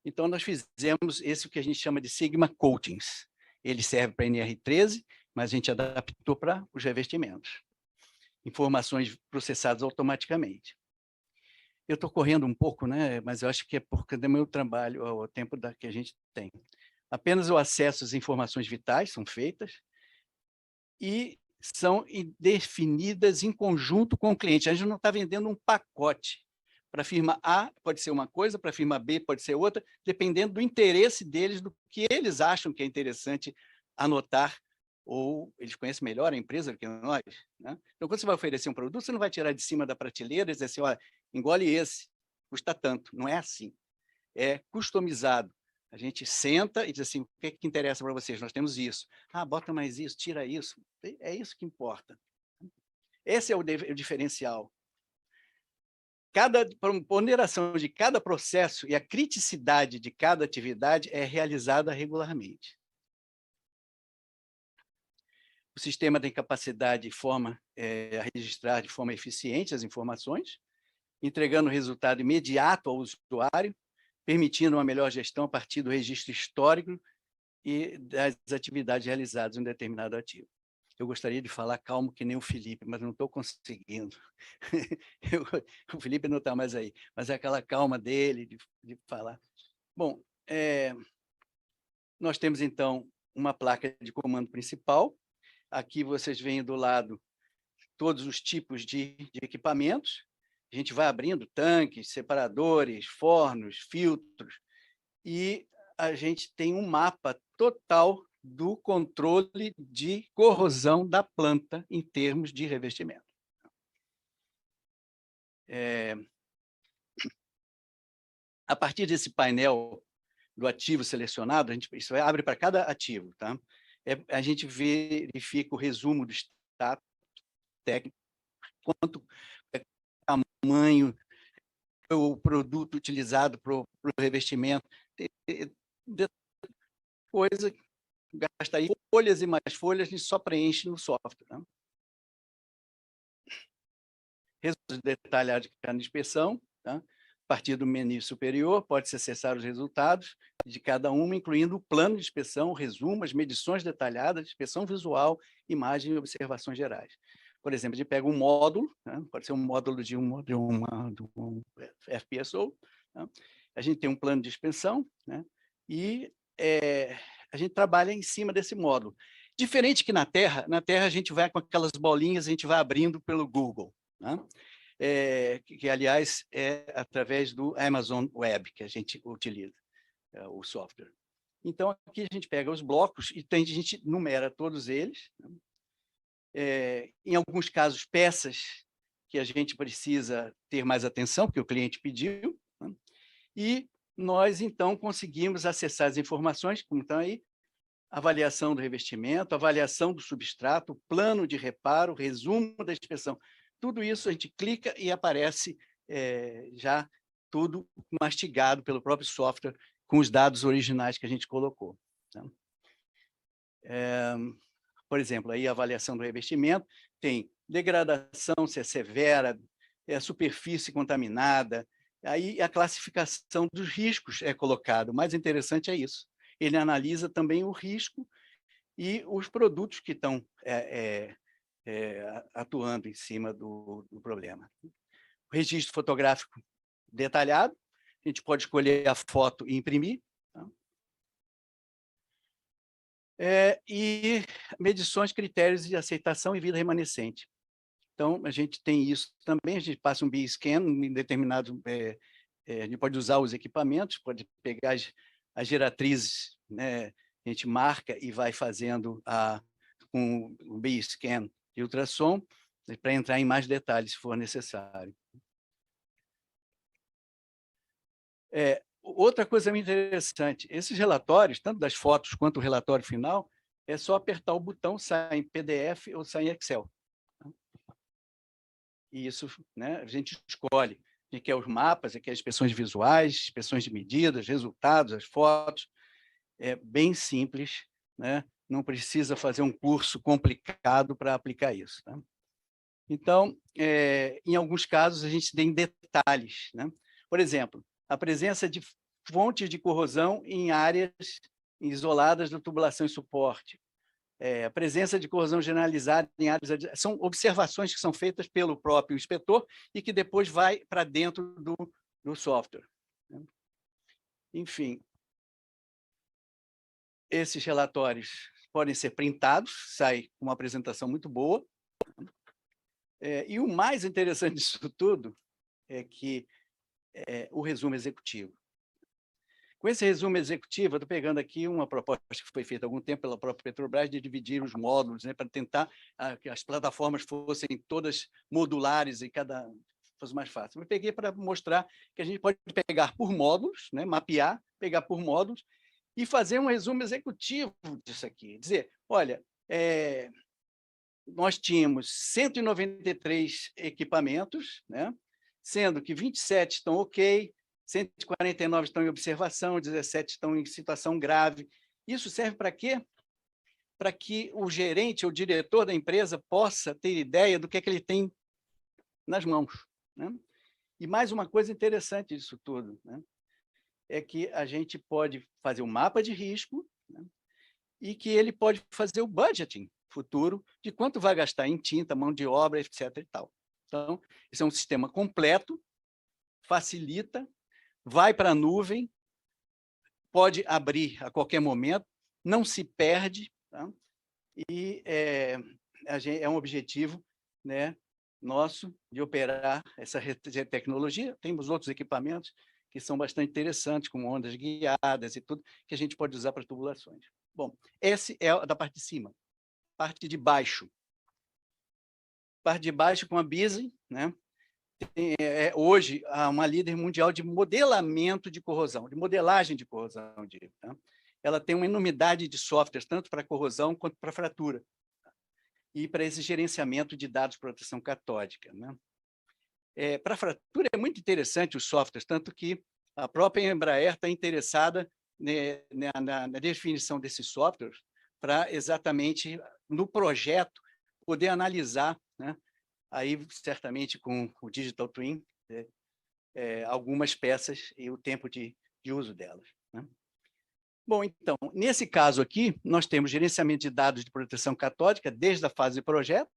Então, nós fizemos esse que a gente chama de Sigma Coatings. Ele serve para NR13, mas a gente adaptou para os revestimentos. Informações processadas automaticamente. Eu estou correndo um pouco, né? Mas eu acho que é por causa do meu trabalho, o tempo que a gente tem. Apenas o acesso às informações vitais são feitas e são definidas em conjunto com o cliente. A gente não está vendendo um pacote. Para a firma A pode ser uma coisa, para a firma B pode ser outra, dependendo do interesse deles, do que eles acham que é interessante anotar, ou eles conhecem melhor a empresa do que nós. Né? Então, quando você vai oferecer um produto, você não vai tirar de cima da prateleira e dizer assim, olha, engole esse, custa tanto. Não é assim. É customizado. A gente senta e diz assim, o que, que interessa para vocês? Nós temos isso. Ah, bota mais isso, tira isso. É isso que importa. Esse é o diferencial. Cada ponderação de cada processo e a criticidade de cada atividade é realizada regularmente. O sistema tem capacidade a registrar de forma eficiente as informações, entregando resultado imediato ao usuário, permitindo uma melhor gestão a partir do registro histórico e das atividades realizadas em um determinado ativo. Eu gostaria de falar calmo que nem o Felipe, mas não estou conseguindo. O Felipe não está mais aí, mas é aquela calma dele de falar. Bom, nós temos, então, uma placa de comando principal. Aqui vocês veem do lado todos os tipos de equipamentos. A gente vai abrindo tanques, separadores, fornos, filtros, e a gente tem um mapa total do controle de corrosão da planta em termos de revestimento. A partir desse painel do ativo selecionado, isso abre para cada ativo, tá? A gente verifica o resumo do status técnico, quanto é tamanho o produto utilizado para o revestimento, coisa gastaria folhas e mais folhas, a gente só preenche no software. Né? Resultados detalhados de cada inspeção, tá? A partir do menu superior, pode-se acessar os resultados de cada uma, incluindo o plano de inspeção, o resumo, as medições detalhadas, inspeção visual, imagem e observações gerais. Por exemplo, a gente pega um módulo, né? Pode ser um módulo de um FPSO, tá? A gente tem um plano de inspeção, né? E a gente trabalha em cima desse módulo. Diferente que na Terra a gente vai com aquelas bolinhas, a gente vai abrindo pelo Google, né? Que, aliás, é através do Amazon Web que a gente utiliza, o software. Então, aqui a gente pega os blocos e a gente numera todos eles. Né? Em alguns casos, peças que a gente precisa ter mais atenção, porque o cliente pediu, né? E nós, então, conseguimos acessar as informações, como estão aí, avaliação do revestimento, avaliação do substrato, plano de reparo, resumo da inspeção. Tudo isso a gente clica e aparece já tudo mastigado pelo próprio software com os dados originais que a gente colocou. Tá? Por exemplo, aí a avaliação do revestimento tem degradação, se é severa, superfície contaminada, aí a classificação dos riscos é colocado. O mais interessante é isso. Ele analisa também o risco e os produtos que estão atuando em cima do problema. O registro fotográfico detalhado, a gente pode escolher a foto e imprimir. Tá? E medições, critérios de aceitação e vida remanescente. Então, a gente tem isso também, a gente passa um B-scan em determinado... a gente pode usar os equipamentos, pode pegar as geratrizes, né? A gente marca e vai fazendo com o B-scan de ultrassom, para entrar em mais detalhes, se for necessário. Outra coisa muito interessante, esses relatórios, tanto das fotos quanto o relatório final, é só apertar o botão, sai em PDF ou sai em Excel. E isso, né, a gente escolhe. A gente quer os mapas, quer inspeções visuais, inspeções de medidas, resultados, as fotos. É bem simples, né? Não precisa fazer um curso complicado para aplicar isso. Tá? Então, em alguns casos, a gente tem detalhes. Né? Por exemplo, a presença de fontes de corrosão em áreas isoladas da tubulação e suporte. A presença de corrosão generalizada em áreas... São observações que são feitas pelo próprio inspetor e que depois vai para dentro do software. Enfim, esses relatórios podem ser printados, sai uma apresentação muito boa. E o mais interessante disso tudo é que o resumo executivo. Com esse resumo executivo, eu estou pegando aqui uma proposta que foi feita há algum tempo pela própria Petrobras de dividir os módulos, né, para tentar que as plataformas fossem todas modulares e cada fosse mais fácil. Eu peguei para mostrar que a gente pode pegar por módulos, né, mapear, pegar por módulos e fazer um resumo executivo disso aqui. Dizer, olha, nós tínhamos 193 equipamentos, né, sendo que 27 estão ok, 149 estão em observação, 17 estão em situação grave. Isso serve para quê? Para que o gerente ou diretor da empresa possa ter ideia do que é que ele tem nas mãos, né? E mais uma coisa interessante disso tudo, né, é que a gente pode fazer um mapa de risco, né, e que ele pode fazer o budgeting futuro de quanto vai gastar em tinta, mão de obra, etc. e tal. Então, esse é um sistema completo, facilita, vai para a nuvem, pode abrir a qualquer momento, não se perde, tá? E é um objetivo, né, nosso de operar essa tecnologia. Temos outros equipamentos que são bastante interessantes, como ondas guiadas e tudo, que a gente pode usar para tubulações. Bom, esse é a da parte de cima. Parte de baixo. Parte de baixo com a BISE, né? Hoje, uma líder mundial de modelamento de corrosão, de modelagem de corrosão. Tá? Ela tem uma enormidade de softwares, tanto para corrosão quanto para fratura, e para esse gerenciamento de dados de proteção catódica. Né? Para fratura é muito interessante os softwares, tanto que a própria Embraer está interessada na definição desses softwares para exatamente, no projeto, poder analisar, né, aí certamente com o Digital Twin, algumas peças e o tempo de uso delas. Né? Bom, então, nesse caso aqui, nós temos gerenciamento de dados de proteção catódica desde a fase de projeto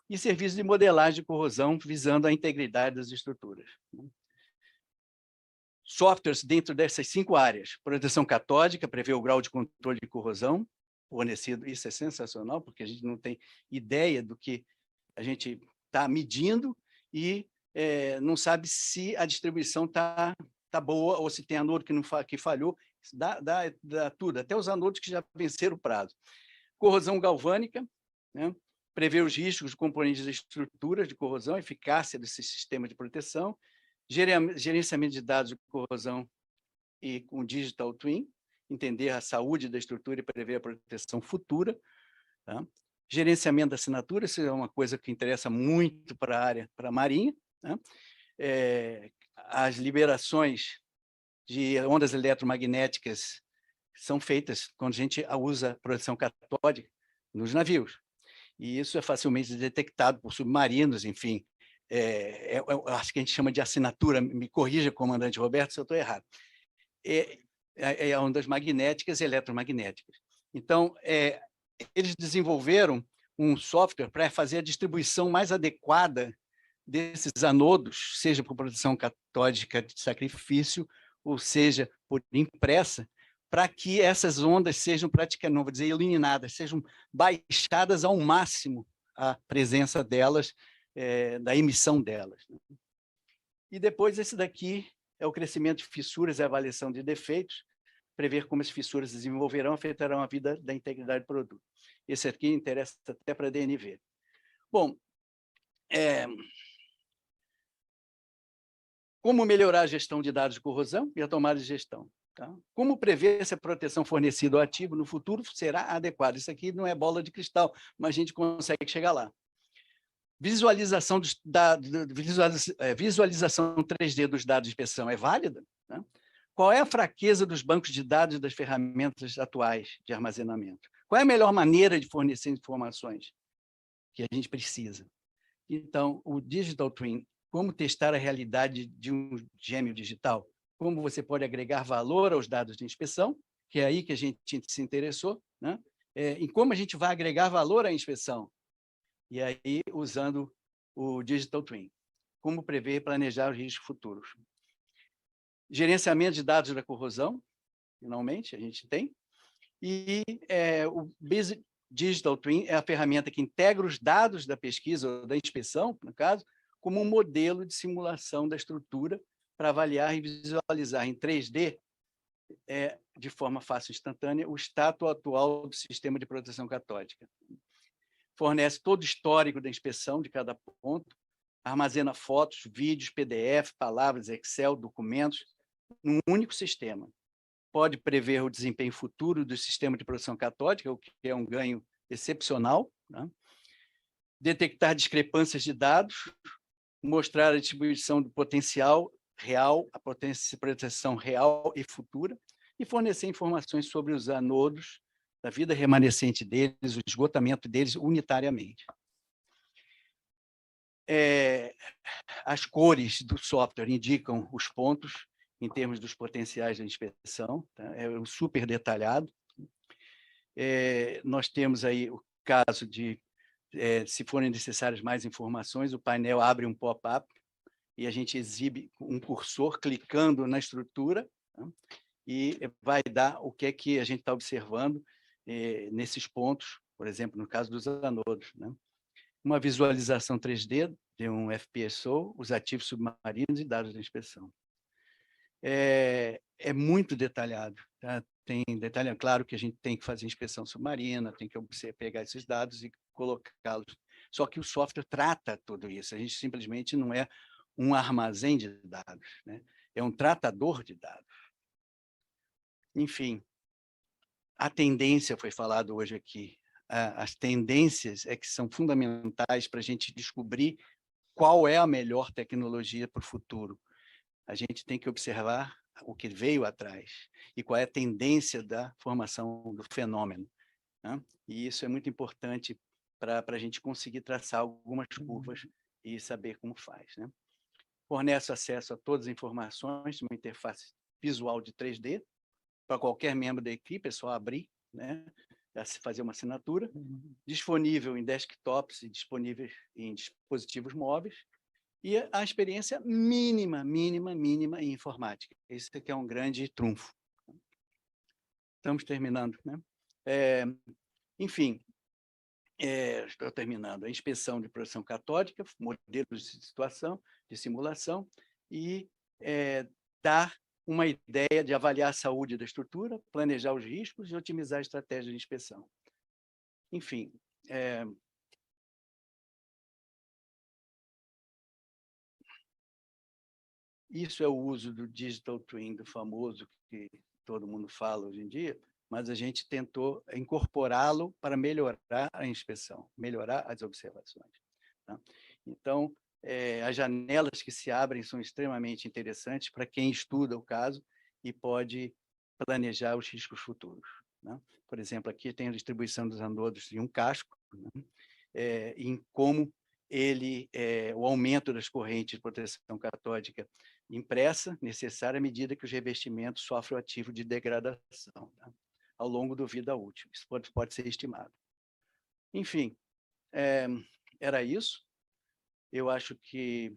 e serviço de modelagem de corrosão visando a integridade das estruturas. Softwares dentro dessas 5 áreas. Proteção catódica, prevê o grau de controle de corrosão fornecido. Isso é sensacional, porque a gente não tem ideia do que a gente está medindo e não sabe se a distribuição está boa ou se tem anodo que falhou. Dá tudo, até os anodos que já venceram o prazo. Corrosão galvânica, né? Prevê os riscos de componentes da estrutura de corrosão, eficácia desse sistema de proteção, gerenciamento de dados de corrosão e com Digital Twin, entender a saúde da estrutura e prever a proteção futura. Tá? Gerenciamento da assinatura, isso é uma coisa que interessa muito para a área, para a Marinha. Tá? As liberações de ondas eletromagnéticas são feitas quando a gente usa proteção catódica nos navios. E isso é facilmente detectado por submarinos, enfim. Eu acho que a gente chama de assinatura, me corrija, comandante Roberto, se eu estou errado. Ondas magnéticas e eletromagnéticas. Então, eles desenvolveram um software para fazer a distribuição mais adequada desses anodos, seja por proteção catódica de sacrifício, ou seja, por impressa, para que essas ondas sejam praticamente, não vou dizer eliminadas, sejam baixadas ao máximo a presença delas, da emissão delas. E depois esse daqui é o crescimento de fissuras e avaliação de defeitos, prever como as fissuras se desenvolverão, afetarão a vida da integridade do produto. Esse aqui interessa até para a DNV. Bom, como melhorar a gestão de dados de corrosão e a tomada de gestão? Tá? Como prever se a proteção fornecida ao ativo no futuro será adequada? Isso aqui não é bola de cristal, mas a gente consegue chegar lá. Visualização 3D dos dados de inspeção é válida? Né? Qual é a fraqueza dos bancos de dados das ferramentas atuais de armazenamento? Qual é a melhor maneira de fornecer informações que a gente precisa? Então, o Digital Twin, como testar a realidade de um gêmeo digital? como você pode agregar valor aos dados de inspeção, que é aí que a gente se interessou, né? Em como a gente vai agregar valor à inspeção. E aí, usando o Digital Twin. Como prever e planejar os riscos futuros. Gerenciamento de dados da corrosão, finalmente, a gente tem. E o Basic Digital Twin é a ferramenta que integra os dados da pesquisa ou da inspeção, no caso, como um modelo de simulação da estrutura para avaliar e visualizar em 3D, de forma fácil e instantânea, o status atual do sistema de proteção catódica. Fornece todo o histórico da inspeção de cada ponto, armazena fotos, vídeos, PDF, palavras, Excel, documentos, num único sistema. Pode prever o desempenho futuro do sistema de proteção catódica, o que é um ganho excepcional, né? Detectar discrepâncias de dados, mostrar a distribuição do potencial real, a proteção real e futura, e fornecer informações sobre os anodos, da vida remanescente deles, o esgotamento deles unitariamente. As cores do software indicam os pontos em termos dos potenciais da inspeção, tá? É super detalhado. Nós temos aí o caso de, se forem necessárias mais informações, o painel abre um pop-up e a gente exibe um cursor clicando na estrutura, tá? E vai dar o que é que a gente está observando nesses pontos, por exemplo, no caso dos anodos, né? Uma visualização 3D de um FPSO, os ativos submarinos e dados da inspeção. É muito detalhado, tá? Tem detalhe, claro que a gente tem que fazer inspeção submarina, tem que pegar esses dados e colocá-los. Só que o software trata tudo isso, a gente simplesmente não é um armazém de dados, né? É um tratador de dados. Enfim, a tendência foi falado hoje aqui. As tendências que são fundamentais para a gente descobrir qual é a melhor tecnologia para o futuro. A gente tem que observar o que veio atrás e qual é a tendência da formação do fenômeno, né? E isso é muito importante para a gente conseguir traçar algumas curvas e saber como faz, né? Fornece acesso a todas as informações, uma interface visual de 3D, para qualquer membro da equipe, é só abrir, né, fazer uma assinatura, disponível em desktops e disponível em dispositivos móveis, e a experiência mínima em informática. Esse aqui é um grande trunfo. Estamos terminando, né? Enfim, estou terminando. A inspeção de proteção catódica, modelos de situação, de simulação, e dar uma ideia de avaliar a saúde da estrutura, planejar os riscos e otimizar a estratégia de inspeção. Enfim, isso é o uso do Digital Twin, do famoso que todo mundo fala hoje em dia, mas a gente tentou incorporá-lo para melhorar a inspeção, melhorar as observações, tá? Então, as janelas que se abrem são extremamente interessantes para quem estuda o caso e pode planejar os riscos futuros, né? Por exemplo, aqui tem a distribuição dos anodos em um casco, né? Em como o aumento das correntes de proteção catódica impressa, necessária à medida que os revestimentos sofrem o ativo de degradação, tá? Ao longo do vida útil. Isso pode ser estimado. Enfim, era isso. Eu acho que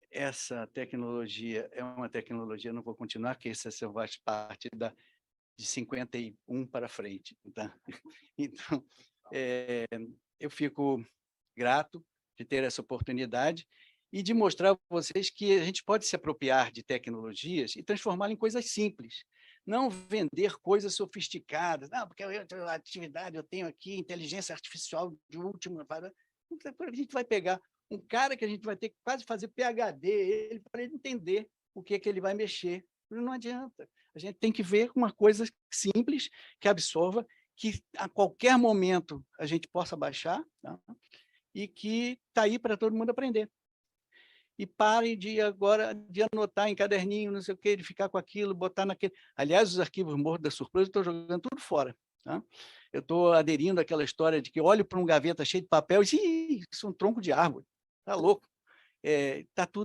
essa tecnologia é uma tecnologia, não vou continuar, que essa faz parte de 51 para frente. Tá? Então, eu fico grato de ter essa oportunidade e de mostrar a vocês que a gente pode se apropriar de tecnologias e transformá-las em coisas simples. Não vender coisas sofisticadas. Não, porque a atividade eu tenho aqui, inteligência artificial de última. A gente vai pegar um cara que a gente vai ter que quase fazer PhD para ele entender o que ele vai mexer. Não adianta. A gente tem que ver uma coisa simples, que absorva, que a qualquer momento a gente possa baixar, tá? E que está aí para todo mundo aprender. E pare de anotar em caderninho, não sei o quê, de ficar com aquilo, botar naquele... Aliás, os arquivos mortos da surpresa, eu estou jogando tudo fora. Tá? Eu estou aderindo àquela história de que olho para um gaveta cheio de papel e isso é um tronco de árvore. Está louco. Está tudo